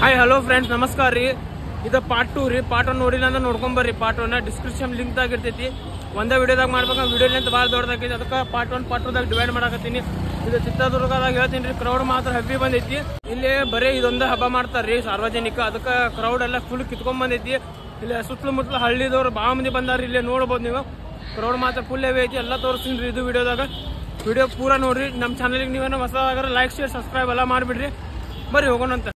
Hi hello friends, ನಮಸ್ಕಾರ ರೀ. ಇದು ಪಾರ್ಟ್ 2 ರೀ. ಪಾರ್ಟ್ 1 ನೋಡಿಲ್ಲ ಅಂದ್ರೆ ನೋಡ್ಕೊಂಬರ್ರಿ. ಪಾರ್ಟ್ 1 ಡಿಸ್ಕ್ರಿಪ್ಷನ್ ಲಿಂಕ್ ಆಗಿರ್ತೈತಿ. ಒಂದೇ ವಿಡಿಯೋದಾಗ ಮಾಡ್ಬೇಕು. ವಿಡಿಯೋ ಲಿಂಕ್ ಭಾಳ ದೊಡ್ಡದಾಗೈತಿ. ಅದಕ್ಕೆ ಪಾರ್ಟ್ 1 ಪಾರ್ಟ್ 2ದಾಗ ಡಿವೈಡ್ ಮಾಡಕತ್ತೀನಿ. ಇದು ಚಿತ್ರದುರ್ಗದಾಗ ಹೇಳ್ತೀನಿ ರೀ. ಕ್ರೌಡ್ ಮಾತ್ರ ಹೆವಿ ಬಂದೈತಿ. ಇಲ್ಲಿ ಬರೀ ಇದೊಂದೇ ಹಬ್ಬ ಮಾಡ್ತಾರ್ರಿ ಸಾರ್ವಜನಿಕ. ಅದಕ್ಕೆ ಕ್ರೌಡ್ ಎಲ್ಲ ಫುಲ್ ಕಿತ್ಕೊಂಡ್ ಬಂದೈತಿ. ಇಲ್ಲಿ ಸುತ್ತಲೂ ಮುತ್ತಲು ಹಳ್ಳಿದವ್ರು ಭಾಳ ಮಂದಿ ಬಂದಾರ. ಇಲ್ಲಿ ನೋಡ್ಬೋದು ನೀವು. ಕ್ರೌಡ್ ಮಾತ್ರ ಫುಲ್ ಹೆವಿ ಐತಿ. ಎಲ್ಲ ತೋರಿಸ್ತೀನಿ ರೀ ಇದು ವಿಡಿಯೋದಾಗ. ವಿಡಿಯೋ ಪೂರ ನೋಡ್ರಿ. ನಮ್ಮ ಚಾನಲ್ಗೆ ನೀವೇನೋ ಹೊಸದಾಗಾರ ಲೈಕ್ ಶೇರ್ ಸಬ್ಸ್ಕ್ರೈಬ್ ಎಲ್ಲ ಮಾಡಿಬಿಡ್ರಿ. ಬರ್ರಿ ಹೋಗೋಣ ಅಂತ.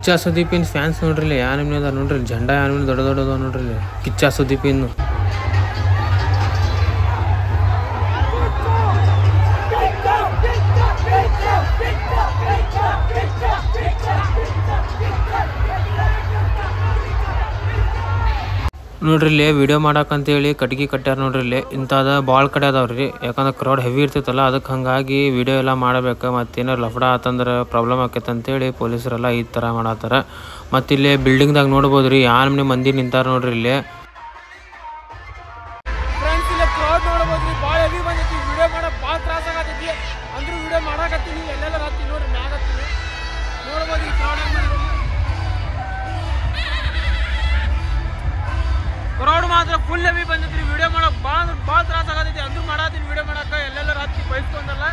ಕಿಚ್ಚ ಸುದೀಪಿನ ಫ್ಯಾನ್ಸ್ ನೋಡ್ರಿ. ಯಾವ ನಿಮ್ನೆ ಅದ ನೋಡ್ರಿ. ಜೆಂಡಾ ಯಾವ ನಿಮ್ನೆ ದೊಡ್ಡ ದೊಡ್ಡದ ನೋಡ್ರಿ. ಕಿಚ್ಚ ಸುದೀಪಿನ ನೋಡ್ರಿ. ಇಲ್ಲಿ ವಿಡಿಯೋ ಮಾಡಕ್ಕಂತೇಳಿ ಕಟ್ಗಿ ಕಟ್ಟ್ಯಾರ ನೋಡ್ರಿ. ಇಲ್ಲಿ ಇಂಥದ ಭಾಳ ಕಡೆ ಅದಾವ್ರಿ. ಯಾಕಂದ್ರೆ ಕ್ರೌಡ್ ಹೆವಿ ಇರ್ತೈತಲ್ಲ, ಅದಕ್ಕೆ ಹಂಗಾಗಿ ವಿಡಿಯೋ ಎಲ್ಲ ಮಾಡಬೇಕು. ಮತ್ತೇನಾರು ಲಫಡ ಆತಂದ್ರೆ ಪ್ರಾಬ್ಲಮ್ ಆಕೈತೆ ಅಂತೇಳಿ ಪೊಲೀಸರೆಲ್ಲ ಈ ಥರ ಮಾಡತ್ತಾರ. ಮತ್ತು ಇಲ್ಲಿ ಬಿಲ್ಡಿಂಗ್ದಾಗ ನೋಡ್ಬೋದು ರೀ, ಯಾವ ನಮ್ನೆ ಮಂದಿ ನಿಂತಾರ ನೋಡ್ರಿ. ಇಲ್ಲಿ ಫ್ರೆಂಡ್ಸ್, ಇಲ್ಲಿ ಕ್ರೌಡ್ ನೋಡ್ಬೋದು ರೀ. ಭಾಳ ಹೆವಿ ಬಂದೈತಿ. ವಿಡಿಯೋ ಮಾಡಕ್ಕೆ ಭಾಳ ತ್ರಾಸ ಆಗತೈತಿ. ಅಂದ್ರೂ ವಿಡಿಯೋ ಮಾಡಕತ್ತೀನಿ. ಎಲ್ಲೆಲ್ಲ ಹತ್ತೀನಿ ನೋಡ್ರಿ. ಮ್ಯಾಗ ಹತ್ತೀನಿ ನೋಡ್ಬೋದು ಈ ಕ್ರೌಡ್. ಕ್ರೌಡ್ ಮಾತ್ರ ಫುಲ್ ಹೆವಿ ಬಂದೈತಿ. ವಿಡಿಯೋ ಮಾಡಕ್ ಭಾಳ ತ್ರಾಸ ಆಗತೈತಿ. ಅಂದ್ರೂ ಮಾಡತ್ತೀನಿ ವಿಡಿಯೋ ಮಾಡಕ್ಕ. ಎಲ್ಲೆಲ್ಲರೂ ಹತ್ತಿ ಬೈಸ್ಕೊಂಡಲ್ಲ.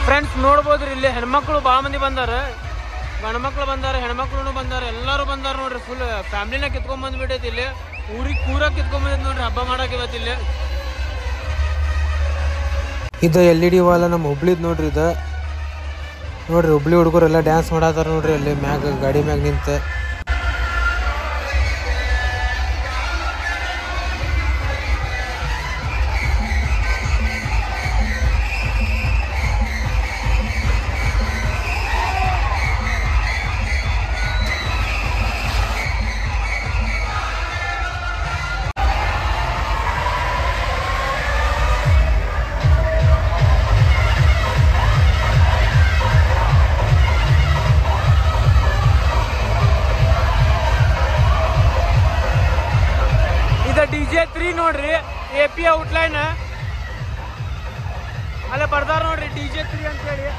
ಫ್ರೆಂಡ್ಸ್ ನೋಡ್ಬೋದ್ರಿ, ಇಲ್ಲಿ ಹೆಣ್ಮಕ್ಳು ಭಾಳ ಮಂದಿ ಬಂದಾರ. ಗಂಡ್ಮಕ್ಳು ಬಂದಾರ, ಹೆಣ್ಮಕ್ಳು ಬಂದಾರ, ಎಲ್ಲರೂ ಬಂದಾರ ನೋಡ್ರಿ. ಫುಲ್ ಫ್ಯಾಮಿಲಿನ ಕಿತ್ಕೊಂಡ್ ಬಂದ್ಬಿಟ್ಟೈತಿ. ಇಲ್ಲಿ ಊರಿಗೆ ಪೂರ ಕಿತ್ಕೊಂಡ್ ಬಂದೈತಿ ನೋಡ್ರಿ ಹಬ್ಬ ಮಾಡಕ್ಕೆ ಇವತ್ತು. ಇಲ್ಲಿ ಇದು LED ವಾಲ ನಮ್ಮ ಹುಬ್ಳಿದ್ ನೋಡ್ರಿ. ಇದು ನೋಡ್ರಿ, ಹುಬ್ಳಿ ಹುಡುಗರೆಲ್ಲ ಡ್ಯಾನ್ಸ್ ಮಾಡತ್ತಾರ ನೋಡ್ರಿ. ಅಲ್ಲಿ ಮ್ಯಾಗ ಗಾಡಿ ಮ್ಯಾಗ ನಿಂತ. DJ 3 ನೋಡ್ರಿ. AP ಔಟ್ಲೈನ್ ಅಲ್ಲೇ ಬರ್ದಾರ ನೋಡ್ರಿ. DJ 3 ಅಂತೇಳಿ.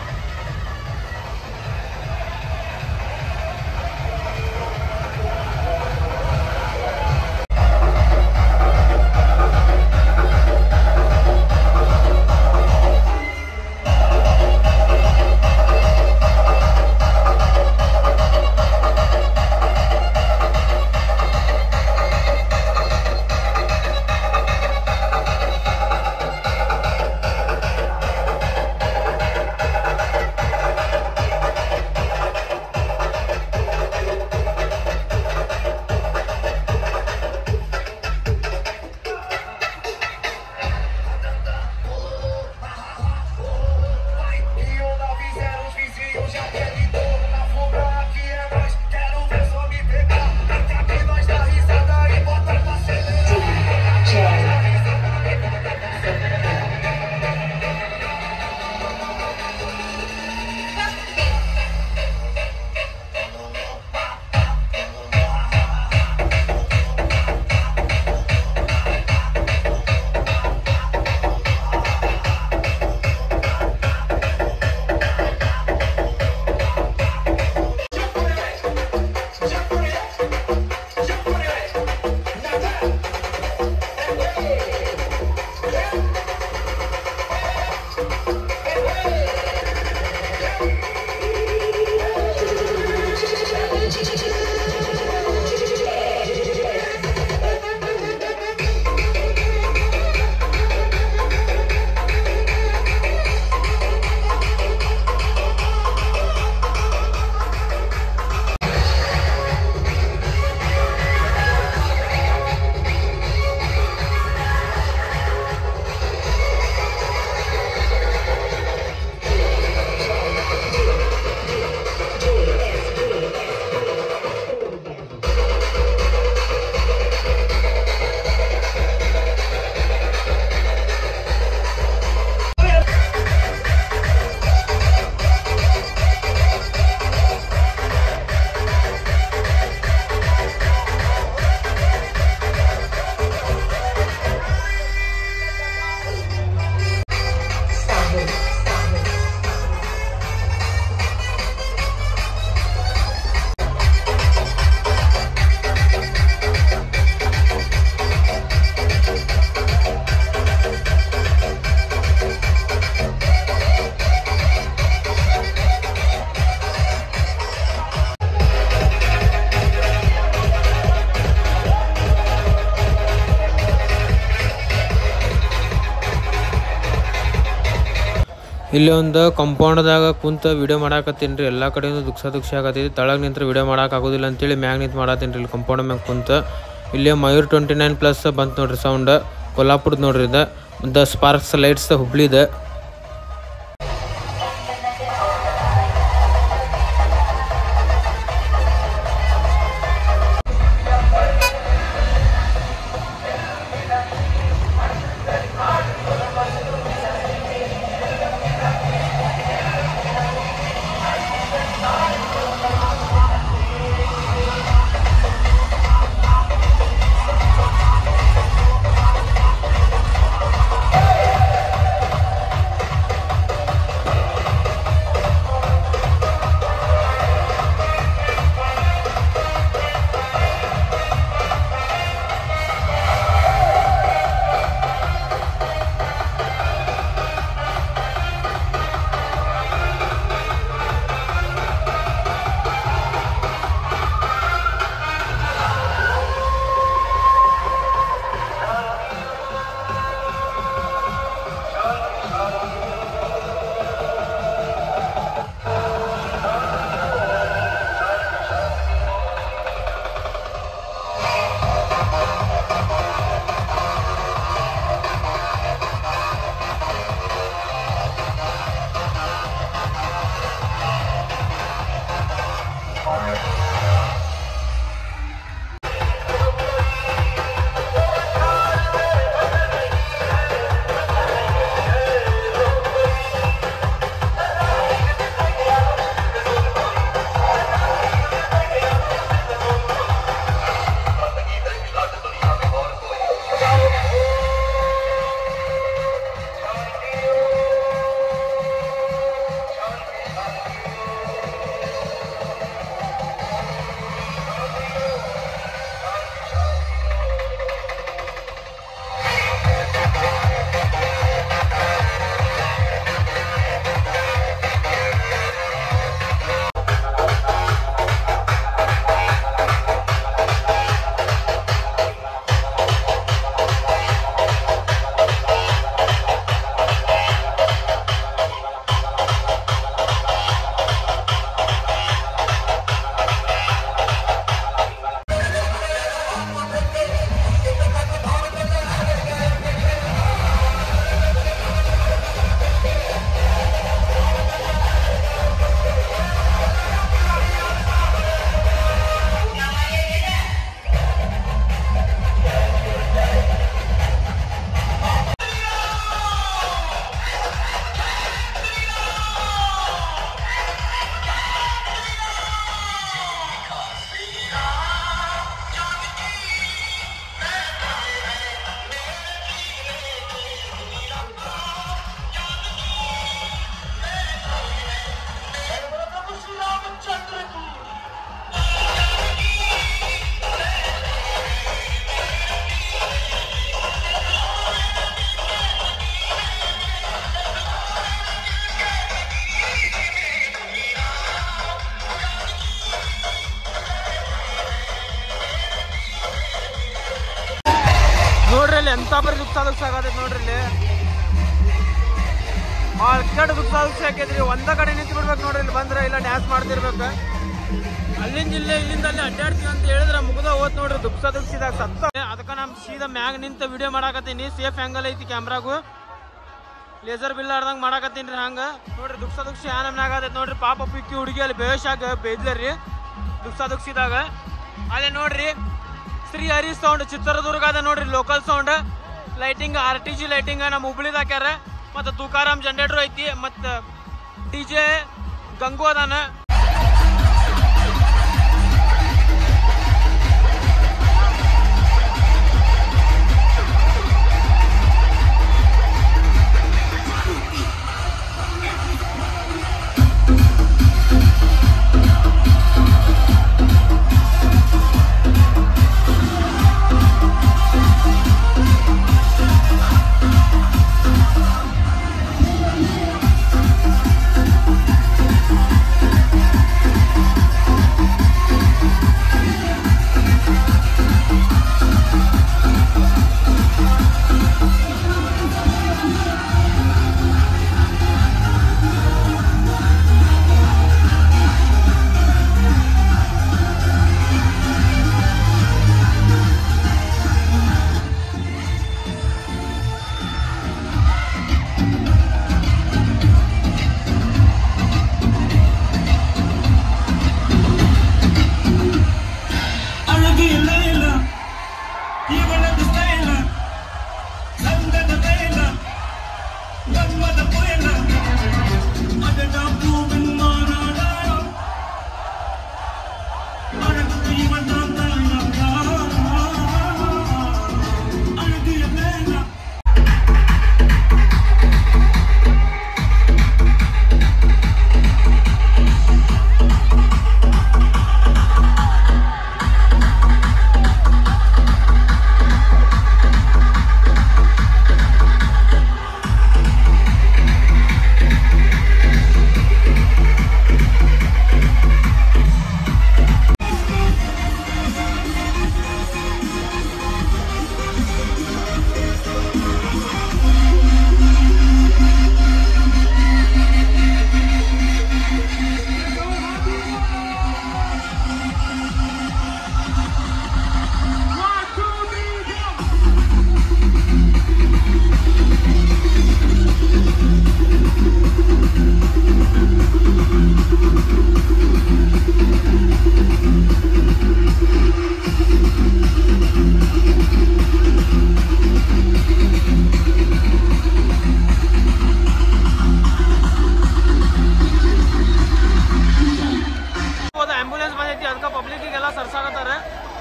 ಇಲ್ಲಿ ಒಂದು ಕಾಂಪೌಂಡ್ದಾಗ ಕುಂತ ವಿಡಿಯೋ ಮಾಡಾಕತ್ತೀನಿ ರೀ. ಎಲ್ಲ ಕಡೆಯಿಂದ ದುಃಖ ಆಗತ್ತೈತಿ. ತಳಗ್ ನಿಂತ್ರ ವಿಡಿಯೋ ಮಾಡಕ್ಕೆ ಆಗೋದಿಲ್ಲ ಅಂತೇಳಿ ಮ್ಯಾಗ ನಿಂತು ಮಾಡತ್ತೀನಿ ರೀ. ಇಲ್ಲಿ ಕಾಂಪೌಂಡ್ ಮ್ಯಾಗ ಕುಂತ ಇಲ್ಲಿ ಮಯೂರ್ 29+ ಬಂತು ನೋಡ್ರಿ ಸೌಂಡ್. ಕೊಲ್ಲಾಪುರದ ನೋಡ್ರಿ ಇದು. ದ ಸ್ಪಾರ್ಕ್ಸ್ ಲೈಟ್ಸ್ ಹುಬ್ಳಿದ. ನೋಡ್ರಿ ಎಂತ ಬರೀ ದುಃಖ ಆಗತೈತಿ ನೋಡ್ರಿ. ಇಲ್ಲಿ ಭಾಳ ಕೆಟ್ಟ ದುಃಖ ಆಕೈತ್ರಿ. ಒಂದ ಕಡೆ ನಿಂತು ಬಿಡ್ಬೇಕು ನೋಡ್ರಿ. ಇಲ್ಲಿ ಬಂದ್ರೆ ಇಲ್ಲ ಡ್ಯಾನ್ಸ್ ಮಾಡ್ತಿರ್ಬೇಕು. ಅಲ್ಲಿಂದ ಇಲ್ಲಿಂದ ಅಲ್ಲಿ ಅಡ್ಡಾಡ್ತೀನಿ ಅಂತ ಹೇಳಿದ್ರೆ ಮುಗ್ದ ಹೋತ್ ನೋಡ್ರಿ. ದುಃಖಿದಾಗ ಸತ್ತ. ಅದಕ್ಕೆ ನಮ್ ಸೀದಾ ಮ್ಯಾಗ ನಿಂತ ವಿಡಿಯೋ ಮಾಡಾಕತ್ತೀನಿ. ಸೇಫ್ ಆ್ಯಂಗಲ್ ಐತಿ ಕ್ಯಾಮ್ರಾಗು. ಲೇಸರ್ ಬಿಲ್ ಆಡ್ದಂಗೆ ಮಾಡಾಕತ್ತೀನಿ ರೀ. ಹಂಗ ನೋಡ್ರಿ ದುಃಖ ಯಾ ನಮ್ನಾಗ ಆಗತೈತಿ ನೋಡ್ರಿ. ಪಾಪ ಪಿಕ್ಕಿ ಹುಡುಗಿ ಅಲ್ಲಿ ಬೇಷಾಗ ಬೇದ್ಲರಿ ದುಃಖಿದಾಗ. ಅಲ್ಲೇ ನೋಡ್ರಿ ಶ್ರೀ ಹರಿ ಸೌಂಡ್ ಚಿತ್ರದುರ್ಗ ಅದ ನೋಡ್ರಿ. Local sound lighting RTG lighting ನಮ್ಮ ಹುಬ್ಳಿದ ಹಾಕ್ಯಾರ. ಮತ್ತು ತುಕಾರಾಮ್ ಜನರೇಟರ್ ಐತಿ. ಮತ್ತು DJ ಗಂಗು ಅದಾನ.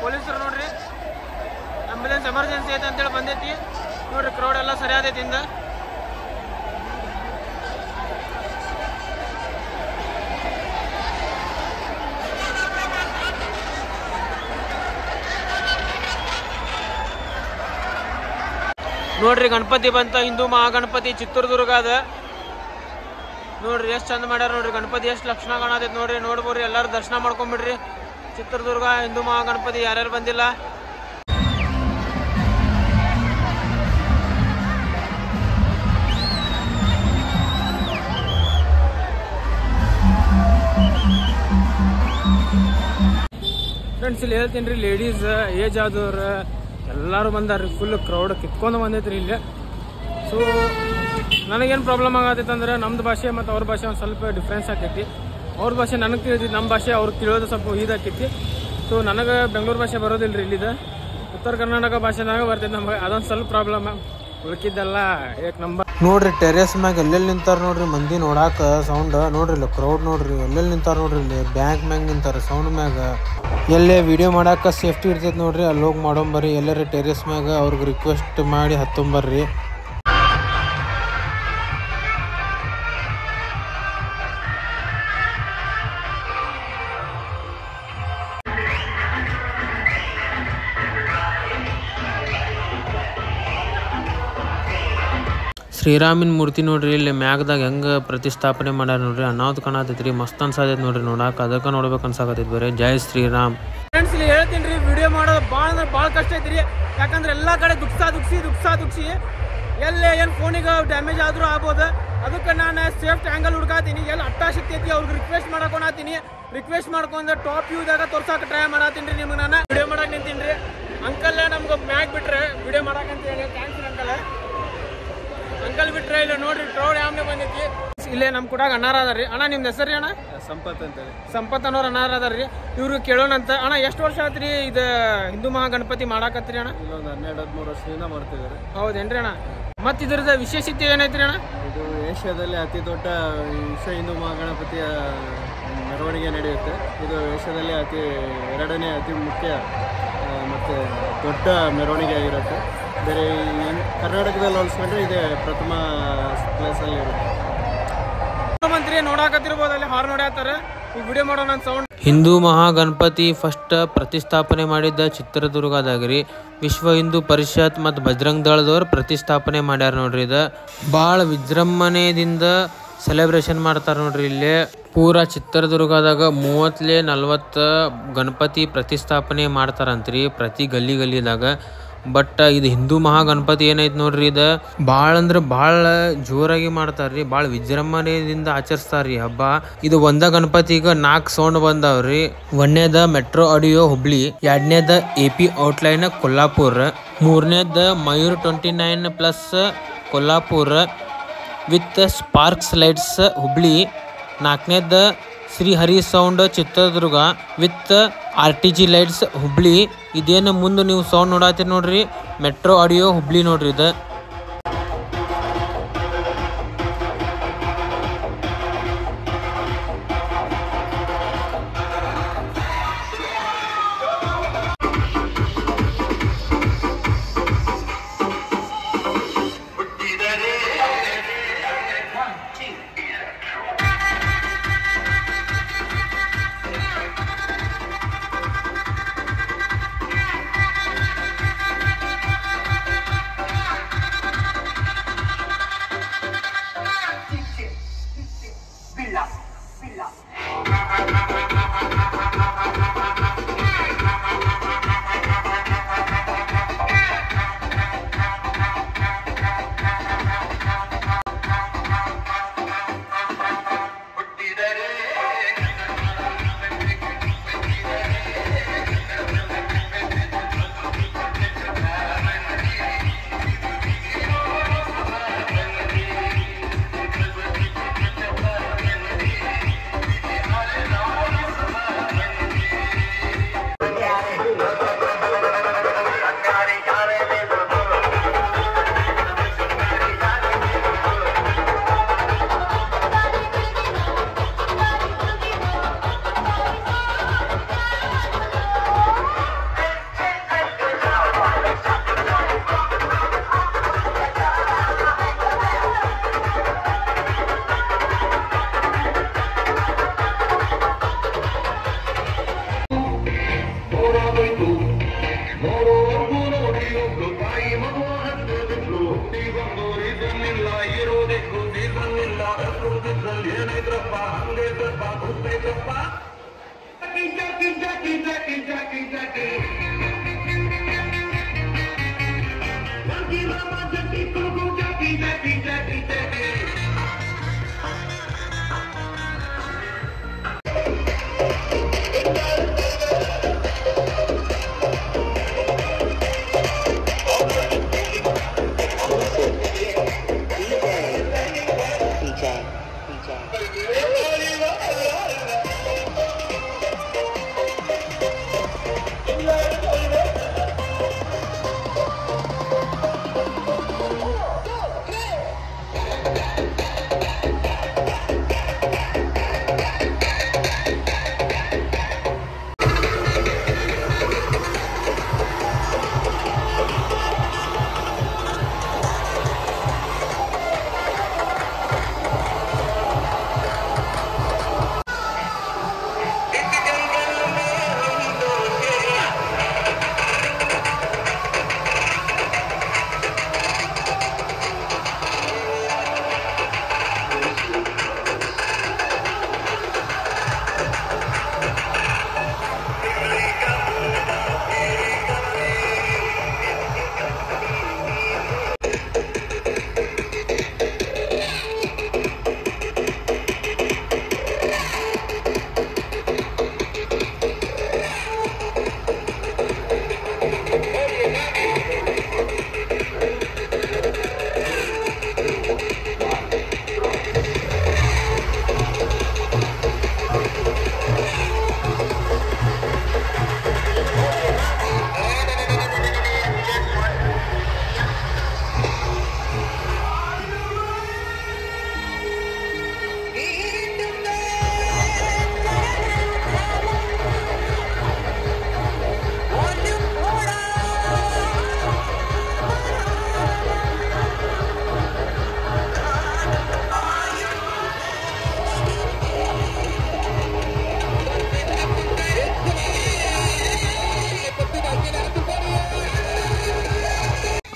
ಪೊಲೀಸರು ನೋಡ್ರಿ ಆಂಬ್ಯುಲೆನ್ಸ್ ಎಮರ್ಜೆನ್ಸಿ ಐತೆ ಅಂತೇಳಿ ಬಂದೈತಿ ನೋಡ್ರಿ. ಕ್ರೌಡ್ ಎಲ್ಲ ಸರಿಯಾದೈತಿ ಇಂದ. ನೋಡ್ರಿ ಗಣಪತಿ ಬಂತ, ಹಿಂದೂ ಮಹಾಗಣಪತಿ ಚಿತ್ರದುರ್ಗ ಅದ ನೋಡ್ರಿ. ಎಷ್ಟು ಚಂದ ಮಾಡ್ಯಾರ ನೋಡ್ರಿ ಗಣಪತಿ, ಎಷ್ಟು ಲಕ್ಷಣ ಕಾಣತೈತಿ ನೋಡ್ರಿ. ನೋಡ್ಬೋರಿ ಎಲ್ಲರೂ ದರ್ಶನ ಮಾಡ್ಕೊಂಡ್ಬಿಡ್ರಿ. ಚಿತ್ರದುರ್ಗ ಹಿಂದೂ ಮಹಾಗಣಪತಿ ಯಾರ್ಯಾರು ಬಂದಿಲ್ಲ ಫ್ರೆಂಡ್ಸ್, ಇಲ್ಲಿ ಹೇಳ್ತೀನಿ ರೀ, ಲೇಡೀಸ್ ಏಜ್ ಆದವ್ರು ಎಲ್ಲರೂ ಬಂದಾರ್ರಿ. ಫುಲ್ ಕ್ರೌಡ್ ಕಿತ್ಕೊಂಡು ಬಂದೈತ್ರಿ ಇಲ್ಲಿ. ಸೊ ನನಗೇನು ಪ್ರಾಬ್ಲಮ್ ಆಗತ್ತೈತೆ ಅಂದ್ರೆ ನಮ್ದು ಭಾಷೆ ಮತ್ತು ಅವ್ರ ಭಾಷೆ ಒಂದು ಸ್ವಲ್ಪ ಡಿಫ್ರೆನ್ಸ್ ಆಕೈತಿ. ಅವ್ರ ಭಾಷೆ ನನಗೆ ತಿಳಿದೈತಿ, ನಮ್ಮ ಭಾಷೆ ಅವ್ರಿಗೆ ತಿಳಿಯೋದು ಸ್ವಲ್ಪ ಇದಾಕೈತಿ. ಸೊ ನನಗೆ ಬೆಂಗಳೂರು ಭಾಷೆ ಬರೋದಿಲ್ಲ ರೀ. ಇಲ್ಲಿದೆ ಉತ್ತರ ಕರ್ನಾಟಕ ಭಾಷೆನಾಗ ಬರ್ತೈತೆ ನಮಗೆ, ಅದೊಂದು ಸ್ವಲ್ಪ ಪ್ರಾಬ್ಲಮ್. ಉಳ್ಕಿದ್ದೆಲ್ಲ ಏಕ್ ನಂಬರ್. ನೋಡ್ರಿ ಟೆರೇಸ್ ಮ್ಯಾಗ ಎಲ್ಲೆಲ್ಲಿ ನಿಂತಾರ ನೋಡ್ರಿ ಮಂದಿ ನೋಡಾಕ. ಸೌಂಡ್ ನೋಡ್ರಿ ಇಲ್ಲಿ ಕ್ರೌಡ್ ನೋಡ್ರಿ ಎಲ್ಲೆಲ್ಲಿ ನಿಂತಾರ ನೋಡ್ರಿ. ಇಲ್ಲಿ ಬ್ಯಾಂಕ್ ಮ್ಯಾಗ ನಿಂತಾರ ಸೌಂಡ್ ಮ್ಯಾಗ. ಎಲ್ಲೇ ವಿಡಿಯೋ ಮಾಡಾಕ ಸೇಫ್ಟಿ ಇರ್ತೈತಿ ನೋಡ್ರಿ, ಅಲ್ಲಿ ಹೋಗಿ ಮಾಡೋಂಬರ್ರಿ. ಎಲ್ಲರ ಟೆರೇಸ್ ಮ್ಯಾಗ ಅವ್ರಿಗೆ ರಿಕ್ವೆಸ್ಟ್ ಮಾಡಿ ಹತ್ತೊಂಬರ್ರಿ. ಶ್ರೀರಾಮಿನ ಮೂರ್ತಿ ನೋಡ್ರಿ ಇಲ್ಲಿ ಮ್ಯಾಗ್ದಾಗ ಹೆಂಗೆ ಪ್ರತಿಷ್ಠಾಪನೆ ಮಾಡ್ಯಾರ ನೋಡ್ರಿ. ಅನಾಹುತ ಕಾಣತೈತ್ರಿ, ಮಸ್ತ್ ಅನ್ಸಾತೈತಿ ನೋಡ್ರಿ ನೋಡಾಕ. ಅದಕ್ಕೆ ನೋಡ್ಬೇಕು ಅನ್ಸಾಕತೈತಿ ಬರೀ. ಜೈ ಶ್ರೀರಾಮ್. ಫ್ರೆಂಡ್ಸ್, ಇಲ್ಲಿ ಹೇಳ್ತೀನಿ ರೀ, ವಿಡಿಯೋ ಮಾಡೋದು ಭಾಳ ಅಂದ್ರೆ ಭಾಳ ಕಷ್ಟ ಐತ್ರಿ. ಯಾಕಂದ್ರೆ ಎಲ್ಲ ಕಡೆ ದುಕ್ಸಿ ಎಲ್ಲೇ ಏನು ಫೋನಿಗೆ ಡ್ಯಾಮೇಜ್ ಆದರೂ ಆಗ್ಬೋದು. ಅದಕ್ಕೆ ನಾನು ಸೇಫ್ಟಿ ಆ್ಯಂಗಲ್ ಹುಡ್ಕಾತೀನಿ. ಎಲ್ಲಿ ಅಟ್ಟಾಶಕ್ತಿ ಐತಿ ಅವ್ರಿಗೆ ರಿಕ್ವೆಸ್ಟ್ ಮಾಡಕೊಳತೀನಿ. ರಿಕ್ವೆಸ್ಟ್ ಮಾಡ್ಕೊಂಡು ಟಾಪ್ ವ್ಯೂದಾಗ ತೋರ್ಸಕ್ಕೆ ಟ್ರೈ ಮಾಡತ್ತೀನಿ ರೀ. ನಿಮ್ಗೆ ನಾನು ವಿಡಿಯೋ ಮಾಡಕ್ಕೆ ನಿಂತೀನಿ ರೀ. ಅಂಕಲ್ ನಮ್ಗೆ ಮ್ಯಾಗ್ ಬಿಟ್ರೆ ವಿಡಿಯೋ ಮಾಡಕ್ಕಂತ ಹೇಳಿ ಥ್ಯಾಂಕ್ಸ್ ಅಂಕಲ್ ಬಿಟ್ರೆ ಇಲ್ಲ ನೋಡ್ರಿ ಕ್ರೌಡ್ ಯಾವನೇ ಬಂದೈತಿ. ಇಲ್ಲೇ ನಮ್ಮ ಕೂಡ ಅಣ್ಣಾರ ಅದಾರ್ರಿ. ಅಣ್ಣ ನಿಮ್ದು ಹೆಸರು ಅಣ್ಣ? ಸಂಪತ್ ಅಂತ. ಸಂಪತ್ ಅನ್ನೋರು ಅಣ್ಣಾರ ಅದಾರ್ರಿ. ಇವ್ರು ಕೇಳೋಣಂತ. ಅಣ್ಣ ಎಷ್ಟು ವರ್ಷ ಆತ್ರಿ ಇದು ಹಿಂದೂ ಮಹಾಗಣಪತಿ ಮಾಡಾಕತ್ರಿ ಅಣ್ಣ? ಇಲ್ಲೊಂದು 12-13 ವರ್ಷದಿಂದ ಮಾಡ್ತಿದ್ದಾರೆ. ಹೌದೇನ್ರಿ ಅಣ್ಣ? ಮತ್ತು ಇದ್ರದ್ದು ವಿಶೇಷತೆ ಏನೈತ್ರಿ ಅಣ್ಣ? ಇದು ಏಷ್ಯಾದಲ್ಲಿ ಅತಿ ದೊಡ್ಡ ವಿಶ್ವ ಹಿಂದೂ ಮಹಾಗಣಪತಿಯ ಮೆರವಣಿಗೆ ನಡೆಯುತ್ತೆ. ಇದು ಏಷ್ಯಾದಲ್ಲಿ ಎರಡನೇ ಅತಿ ಮುಖ್ಯ ಮತ್ತು ದೊಡ್ಡ ಮೆರವಣಿಗೆ ಆಗಿರುತ್ತೆ. ಬೇರೆ ಕರ್ನಾಟಕದಲ್ಲಿ ಹೋಲಿಸ್ಕೊಂಡ್ರೆ ಇದೇ ಪ್ರಥಮ ಪ್ಲೇಸಲ್ಲಿ ಇರುತ್ತೆ. ಮಂತ್ರಿ ನೋಡಾಕತ್ತಿರ್ಬೋದು, ಅಲ್ಲಿ ಹಾರ್ ನೋಡ್ಯಾತಾರೆ. ಈ ವಿಡಿಯೋ ಮಾಡೋಣ ಸೌಂಡ್. ಹಿಂದೂ ಮಹಾಗಣಪತಿ ಫಸ್ಟ್ ಪ್ರತಿಷ್ಠಾಪನೆ ಮಾಡಿದ್ದ ಚಿತ್ರದುರ್ಗದಾಗ್ರಿ. ವಿಶ್ವ ಹಿಂದೂ ಪರಿಷತ್ ಮತ್ತು ಬಜರಂಗ್ ದಳದವ್ರು ಪ್ರತಿಷ್ಠಾಪನೆ ಮಾಡ್ಯಾರ ನೋಡ್ರಿ. ಇದು ಭಾಳ ವಿಜೃಂಭಣೆಯಿಂದ ಸೆಲೆಬ್ರೇಷನ್ ಮಾಡ್ತಾರೆ ನೋಡ್ರಿ. ಇಲ್ಲಿ ಪೂರಾ ಚಿತ್ರದುರ್ಗದಾಗ 30-40 ಗಣಪತಿ ಪ್ರತಿಷ್ಠಾಪನೆ ಮಾಡ್ತಾರಂತ್ರಿ ಪ್ರತಿ ಗಲ್ಲಿದಾಗ. ಬಟ್ ಇದು ಹಿಂದೂ ಮಹಾಗಣಪತಿ ಏನೈತಿ ನೋಡ್ರಿ, ಇದು ಭಾಳ ಅಂದ್ರೆ ಭಾಳ ಜೋರಾಗಿ ಮಾಡ್ತಾರ್ರಿ. ಭಾಳ ವಿಜೃಂಭಣೆಯಿಂದ ಆಚರಿಸ್ತಾರ್ರಿ ಹಬ್ಬ. ಇದು ಒಂದ ಗಣಪತಿಗ 4 ಸೌಂಡ್ ಬಂದಾವ್ರಿ. ಒಂದನೇದ ಮೆಟ್ರೋ ಆಡಿಯೋ ಹುಬ್ಳಿ, ಎರಡನೇದ AP ಔಟ್ಲೈನ್ ಕೊಲ್ಲಾಪುರ್, ಮೂರನೇದ Mayur 29+ Kolhapur with sparks lights Hubli, ನಾಲ್ಕನೇದ Shrihari sound Chitradurga with RTG lights Hubli. ಇದೇನು ಮುಂದೆ ನೀವು ಸೌಂಡ್ ನೋಡತ್ತೀರಿ ನೋಡ್ರಿ, ಮೆಟ್ರೋ ಆಡಿಯೋ ಹುಬ್ಳಿ ನೋಡ್ರಿ ಇದು.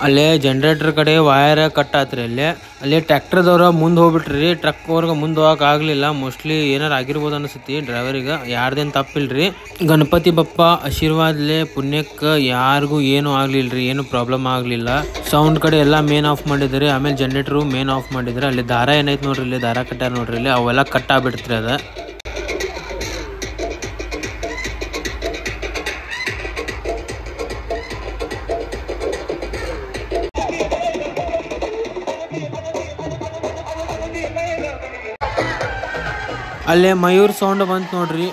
ಅಲ್ಲೇ ಜನರೇಟರ್ ಕಡೆ ವೈರ್ ಕಟ್ ಆತ್ರಿ. ಅಲ್ಲೇ ಟ್ರ್ಯಾಕ್ಟರ್ದವ್ರ ಮುಂದೆ ಹೋಗ್ಬಿಟ್ರಿ. ಟ್ರಕ್ ಅವ್ರಿಗೆ ಮುಂದೆ ಹೋಗಕ್ಕೆ ಆಗಲಿಲ್ಲ. ಮೋಸ್ಟ್ಲಿ ಏನಾರು ಆಗಿರ್ಬೋದು ಅನಿಸುತ್ತೆ ಡ್ರೈವರಿಗೆ. ಯಾರ್ದೇನು ತಪ್ಪಿಲ್ರಿ. ಗಣಪತಿ ಬಪ್ಪ ಆಶೀರ್ವಾದ್ಲೆ ಪುಣ್ಯಕ್ಕೆ ಯಾರಿಗೂ ಏನೂ ಆಗ್ಲಿಲ್ರಿ. ಏನು ಪ್ರಾಬ್ಲಮ್ ಆಗಲಿಲ್ಲ. ಸೌಂಡ್ ಕಡೆ ಎಲ್ಲ ಮೇನ್ ಆಫ್ ಮಾಡಿದ್ರಿ. ಆಮೇಲೆ ಜನರೇಟರು ಮೇನ್ ಆಫ್ ಮಾಡಿದ್ರಿ. ಅಲ್ಲಿ ದಾರ ಏನೈತೆ ನೋಡ್ರಿ, ಇಲ್ಲಿ ದಾರ ಕಟ್ಟಾರ ನೋಡ್ರಿ, ಇಲ್ಲಿ ಅವೆಲ್ಲ ಕಟ್ ಆಗ್ಬಿಡ್ತ್ರಿ. ಅದ ಅಲ್ಲೇ ಮಯೂರ್ ಸೌಂಡ್ ಬಂತು ನೋಡ್ರಿ.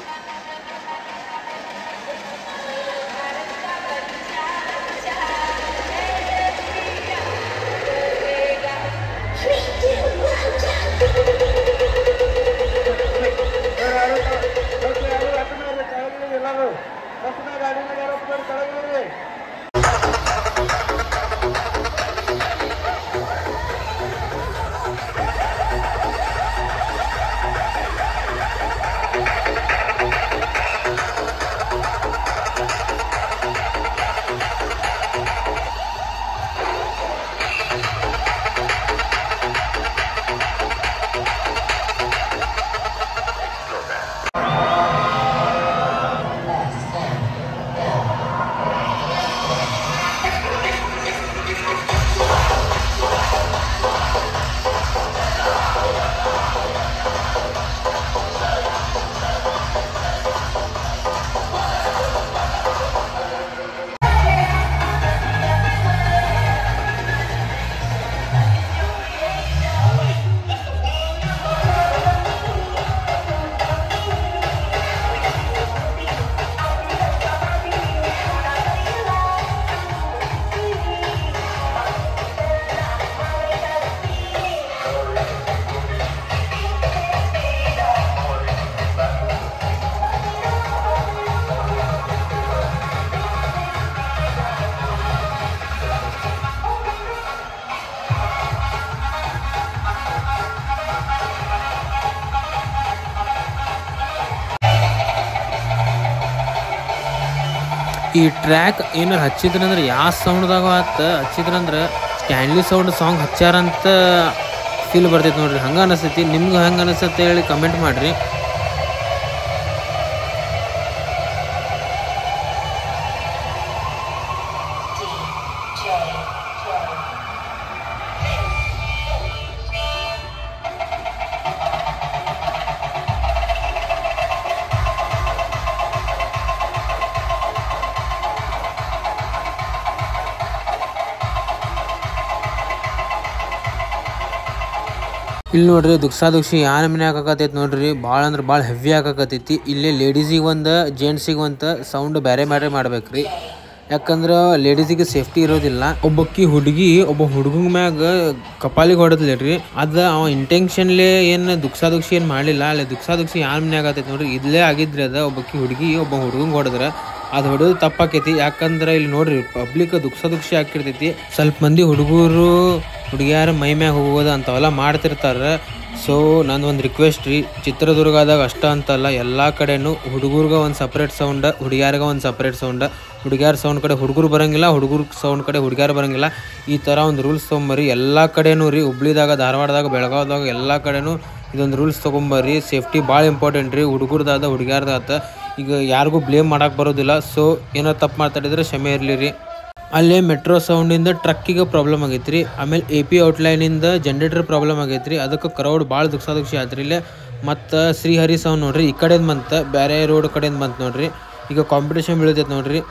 ಈ ಟ್ರ್ಯಾಕ್ ಏನಾರು ಹಚ್ಚಿದ್ರಂದ್ರೆ ಯಾವ ಸೌಂಡ್ದಾಗ ಹಚ್ಚಿದ್ರಂದ್ರೆ ಸ್ಟ್ಯಾನ್ಲಿ ಸೌಂಡ್ ಸಾಂಗ್ ಹಚ್ಚಾರಂತ ಫೀಲ್ ಬರ್ತೈತೆ ನೋಡ್ರಿ. ಹಂಗೆ ಅನಿಸ್ತೈತಿ. ನಿಮ್ಗೆ ಹೆಂಗೆ ಅನಿಸುತ್ತೆ ಹೇಳಿ ಕಮೆಂಟ್ ಮಾಡಿರಿ. ಇಲ್ಲಿ ನೋಡ್ರಿ ದುಕ್ಸಾದುಕ್ಷಿ ಯಾನ ಮನೆ ಹಾಕಕತ್ತೈತಿ ನೋಡ್ರಿ. ಭಾಳ ಅಂದ್ರೆ ಭಾಳ ಹೆವಿ ಹಾಕಕತ್ತೈತಿ. ಇಲ್ಲಿ ಲೇಡೀಸಿಗೆ ಒಂದು ಜೆಂಟ್ಸಿಗೆ ಒಂದು ಸೌಂಡ್ ಬೇರೆ ಮಾಡ್ಬೇಕ್ರಿ. ಯಾಕಂದ್ರೆ ಲೇಡೀಸಿಗೆ ಸೇಫ್ಟಿ ಇರೋದಿಲ್ಲ. ಒಬ್ಬಕ್ಕಿ ಹುಡುಗಿ ಒಬ್ಬ ಹುಡುಗನ ಮ್ಯಾಗ ಕಪಾಲಿಗೆ ಹೊಡೆದ್ಲೇರಿ. ಅದು ಅವ ಇಂಟೆನ್ಷನ್ಲೇ ಏನು ದುಕ್ಸಾದುಕ್ಷಿ ಏನು ಮಾಡಲಿಲ್ಲ. ಅಲ್ಲಿ ದುಕ್ಸಾದುಕ್ಷಿ ಯಾನ ಮನೆ ಆಗತೈತಿ ನೋಡ್ರಿ. ಇಲ್ಲೇ ಆಗಿದ್ರಿ ಅದ. ಒಬ್ಬಕ್ಕಿ ಹುಡುಗಿ ಒಬ್ಬ ಹುಡುಗಂಗೆ ಹೊಡೆದ್ರೆ ಅದು ಹೊಡೆದು ತಪ್ಪಾಕೈತಿ. ಯಾಕಂದ್ರೆ ಇಲ್ಲಿ ನೋಡ್ರಿ ಪಬ್ಲಿಕ್ ದುಕ್ಸಾದುಕ್ಷಿ ಹಾಕಿರ್ತೈತಿ. ಸ್ವಲ್ಪ ಮಂದಿ ಹುಡುಗರು ಹುಡುಗಿಯಾರ ಮೈ ಮ್ಯಾಗ ಹೋಗೋದು ಅಂಥವೆಲ್ಲ ಮಾಡ್ತಿರ್ತಾರೆ. ಸೊ ನಂದೊಂದು ರಿಕ್ವೆಸ್ಟ್ ರೀ, ಚಿತ್ರದುರ್ಗದಾಗ ಅಷ್ಟ ಅಂತಲ್ಲ ಎಲ್ಲ ಕಡೆನೂ ಹುಡುಗರ್ಗೆ ಒಂದು ಸಪ್ರೇಟ್ ಸೌಂಡ್, ಹುಡುಗಿಯಾರ್ಗೆ ಒಂದು ಸಪ್ರೇಟ್ ಸೌಂಡ್. ಹುಡುಗಿಯಾರ ಸೌಂಡ್ ಕಡೆ ಹುಡುಗರು ಬರೋಂಗಿಲ್ಲ, ಹುಡುಗರು ಸೌಂಡ್ ಕಡೆ ಹುಡುಗಿಯಾರು ಬರೋಂಗಿಲ್ಲ. ಈ ಥರ ಒಂದು ರೂಲ್ಸ್ ತೊಗೊಂಬರ್ರಿ ಎಲ್ಲ ಕಡೆನೂ ರೀ. ಹುಬ್ಳಿದಾಗ, ಧಾರವಾಡದಾಗ, ಬೆಳಗಾವ್ದಾಗ ಎಲ್ಲ ಕಡೆನೂ ಇದೊಂದು ರೂಲ್ಸ್ ತೊಗೊಂಬರ್ರಿ. ಸೇಫ್ಟಿ ಭಾಳ ಇಂಪಾರ್ಟೆಂಟ್ ರೀ. ಹುಡುಗರ್ದಾದ ಹುಡುಗಿಯಾರ್ದಾತ ಈಗ ಯಾರಿಗೂ ಬ್ಲೇಮ್ ಮಾಡೋಕೆ ಬರೋದಿಲ್ಲ. ಸೊ ಏನೋ ತಪ್ಪು ಮಾತಾಡಿದ್ರೆ ಕ್ಷಮೆ ಇರಲಿ ರೀ. ಅಲ್ಲೇ ಮೆಟ್ರೋ ಸೌಂಡಿಂದ ಟ್ರಕ್ಕಿಗೆ ಪ್ರಾಬ್ಲಮ್ ಆಗೈತೆ ರೀ. ಆಮೇಲೆ AP ಔಟ್ಲೈನಿಂದ ಜನ್ರೇಟರ್ ಪ್ರಾಬ್ಲಮ್ ಆಗೈತೆ ರೀ. ಅದಕ್ಕೆ ಕ್ರೌಡ್ ಭಾಳ ದುಕ್ಸಾದುಕ್ಷಿ ಆತ್ರಿ ಇಲ್ಲೇ. ಮತ್ತು ಶ್ರೀಹರಿ ಸೌಂಡ್ ನೋಡ್ರಿ ಈ ಕಡೆಯಿಂದ ಬಂತು, ಬೇರೆ ರೋಡ್ ಕಡೆಯಿಂದ ಬಂತು ನೋಡ್ರಿ. ಈಗ ಕಾಂಪಿಟೇಷನ್ ಬೀಳ್ತೈತೆ ನೋಡ್ರಿ.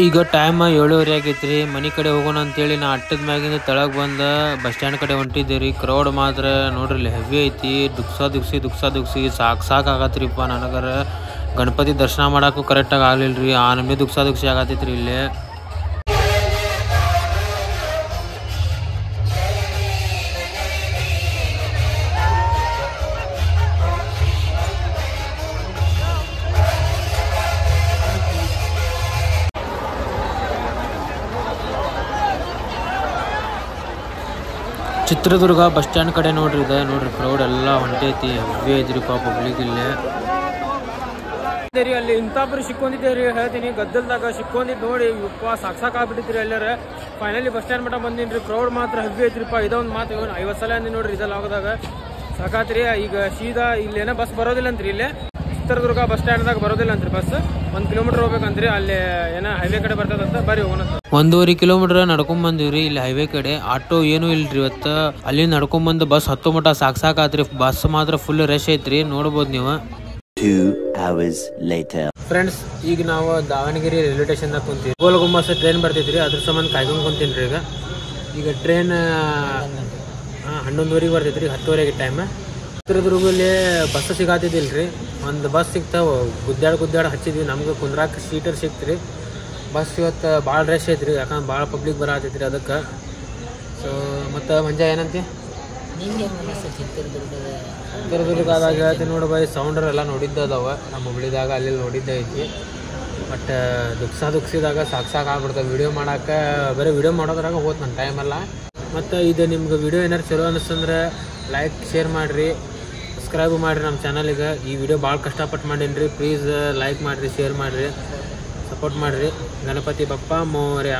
ಈಗ ಟೈಮ್ 7:30 ಆಗೈತೆ ರೀ. ಮನೆ ಕಡೆ ಹೋಗೋಣ ಅಂತೇಳಿ ನಾ ಅಟ್ಟದ ಮ್ಯಾಗಿಂದ ತೆಳಗೆ ಬಂದು ಬಸ್ ಸ್ಟ್ಯಾಂಡ್ ಕಡೆ ಹೊಂಟಿದ್ದೆ ರೀ. ಕ್ರೌಡ್ ಮಾತ್ರ ನೋಡ್ರಿ ಇಲ್ಲಿ ಹೆವಿ ಐತಿ. ದುಕ್ಸಾದುಕ್ಸಿ ಸಾಕಾಗತ್ರಿಪ್ಪ ನನಗರ. ಗಣಪತಿ ದರ್ಶನ ಮಾಡೋಕ್ಕೂ ಕರೆಕ್ಟಾಗಿ ಆಗಲಿಲ್ಲ ರೀ. ಆ ನಮಗೆ ದುಕ್ಸಾದುಕ್ಸಿ ಆಗತ್ತೈತ್ರಿ ಇಲ್ಲೇ. ಚಿತ್ರದುರ್ಗ ಬಸ್ ಸ್ಟ್ಯಾಂಡ್ ಕಡೆ ನೋಡ್ರಿ ಇದೆ ನೋಡ್ರಿ ಕ್ರೌಡ್ ಎಲ್ಲ ಹೊಂಟೈತಿ ಹೆವಿ ಐತ್ರಿಪ್ಪ ಪಬ್ಲಿಕ್ ಇಲ್ಲೇ ಅಲ್ಲಿ ಇಂಥಬ್ರು ಸಿಕ್ಕೊಂಡಿದ್ದೇರಿ ಹೇಳ್ತೀನಿ ಗದ್ದಲ್ದಾಗ ಸಿಕ್ಕೊಂಡಿದ್ದು ನೋಡಿ ಸಾಕಾಗ್ಬಿಟ್ಟಿದ್ರಿ ಎಲ್ಲರ ಫೈನಲಿ ಬಸ್ ಸ್ಟ್ಯಾಂಡ್ ಮಟ್ಟ ಬಂದಿನ್ರಿ ಕ್ರೌಡ್ ಮಾತ್ರ ಹೆವಿ ಐತ್ರಿಪ್ಪ ಇದೊಂದು ಮಾತು 50 ಸಲ ಅಂದಿ ನೋಡ್ರಿ ಇದೆಲ್ಲ ಆಗೋದಾಗ ಸಾಕಾತ್ರಿ ಈಗ ಸೀದಾ ಇಲ್ಲೇನೋ ಬಸ್ ಬರೋದಿಲ್ಲ ಅಂತ್ರಿ ಇಲ್ಲೇ ಚಿತ್ರದುರ್ಗ ಬಸ್ ಸ್ಟ್ಯಾಂಡ್ದಾಗ ಬರೋದಿಲ್ಲ ಅಂತ್ರಿ ಬಸ್ 1 ಕಿಲೋಮೀಟರ್ ಹೋಗ್ಬೇಕಂತ್ರಿ ಅಲ್ಲಿ ಏನೋ ಹೈವೇ ಕಡೆ ಬರ್ತದಂತ ಬರ್ರಿ ಹೋಗೋಣ 1.5 ಕಿಲೋಮೀಟರ್ ನಡ್ಕೊಂಡ್ ಬಂದಿವ್ರಿ ಇಲ್ಲಿ ಹೈವೇ ಕಡೆ ಆಟೋ ಏನು ಇಲ್ರಿ ಇವತ್ತು ಅಲ್ಲಿ ನಡ್ಕೊಂಡ್ ಬಂದು ಬಸ್ ಹತ್ತೋ ಮಟ್ಟ ಸಾಕಾತ್ರಿ ಬಸ್ ಮಾತ್ರ ಫುಲ್ ರಶ್ ಐತ್ರಿ ನೋಡ್ಬೋದು ನೀವು 2 hours later ಫ್ರೆಂಡ್ಸ್ ಈಗ ನಾವು ದಾವಣಗೆರೆ ರೈಲ್ವೆ ಸ್ಟೇಷನ್ದಾಗ ಕುಂತೀವಿ ಗೋಲ್ ಗುಂಬಸ್ ಟ್ರೈನ್ ಬರ್ತೈತ್ರಿ ಅದ್ರ ಸಂಬಂಧ ಕಾಯ್ಕೊಂಡು ಕುಂತೀನಿ ಈಗ ಟ್ರೈನ್ 11:30 ಬರ್ತೈತ್ರಿ 10:30 ಟೈಮ್ ಚಿತ್ರದುರ್ಗಲ್ಲಿ ಬಸ್ ಸಿಗಾತಿದ್ದಿಲ್ರಿ ಒಂದು ಬಸ್ ಸಿಗ್ತಾವ ಗುದ್ದಾಡ್ ಹಚ್ಚಿದ್ವಿ ನಮ್ಗೆ ಕುಂದ್ರಾಕ ಸೀಟರ್ ಸಿಕ್ತ್ರಿ ಬಸ್ ಇವತ್ತು ಭಾಳ ರಶ್ ಐತ್ರಿ ಯಾಕಂದ್ರೆ ಭಾಳ ಪಬ್ಲಿಕ್ ಬರತೈತ್ರಿ ಅದಕ್ಕೆ ಸೊ ಮತ್ತು ಮಂಜ ಏನಂತಿ ಚಿತ್ರದುರ್ಗದಾಗ ಹೇಳ್ತೀನಿ ನೋಡಿ ಬೈ ಸೌಂಡರ್ ಎಲ್ಲ ನೋಡಿದ್ದ ಅದಾವ ನಮ್ಮ ಹುಬ್ಳಿದಾಗ ಅಲ್ಲಿ ನೋಡಿದ್ದ ಐತಿ ಬಟ್ ದುಃಖಸಿದಾಗ ಸಾಕಾಗ್ಬಿಡ್ತಾವೆ ವೀಡಿಯೋ ಮಾಡೋಕೆ ಬರೀ ವೀಡಿಯೋ ಮಾಡೋದ್ರಾಗ ಹೋದ್ ನನ್ನ ಟೈಮೆಲ್ಲ ಮತ್ತು ಇದು ನಿಮ್ಗೆ ವೀಡಿಯೋ ಏನಾರು ಚಲೋ ಅನ್ನಿಸ್ತಂದ್ರೆ ಲೈಕ್ ಶೇರ್ ಮಾಡಿರಿ ಸಬ್ಸ್ಕ್ರೈಬ್ ಮಾಡಿರಿ ನಮ್ಮ ಚಾನಲಿಗೆ ಈ ವಿಡಿಯೋ ಭಾಳ ಕಷ್ಟಪಟ್ಟು ಮಾಡೀನಿ ರೀ ಪ್ಲೀಸ್ ಲೈಕ್ ಮಾಡಿರಿ ಶೇರ್ ಮಾಡಿರಿ ಸಪೋರ್ಟ್ ಮಾಡಿರಿ ಗಣಪತಿ ಬಪ್ಪ ಮೋರ್ಯ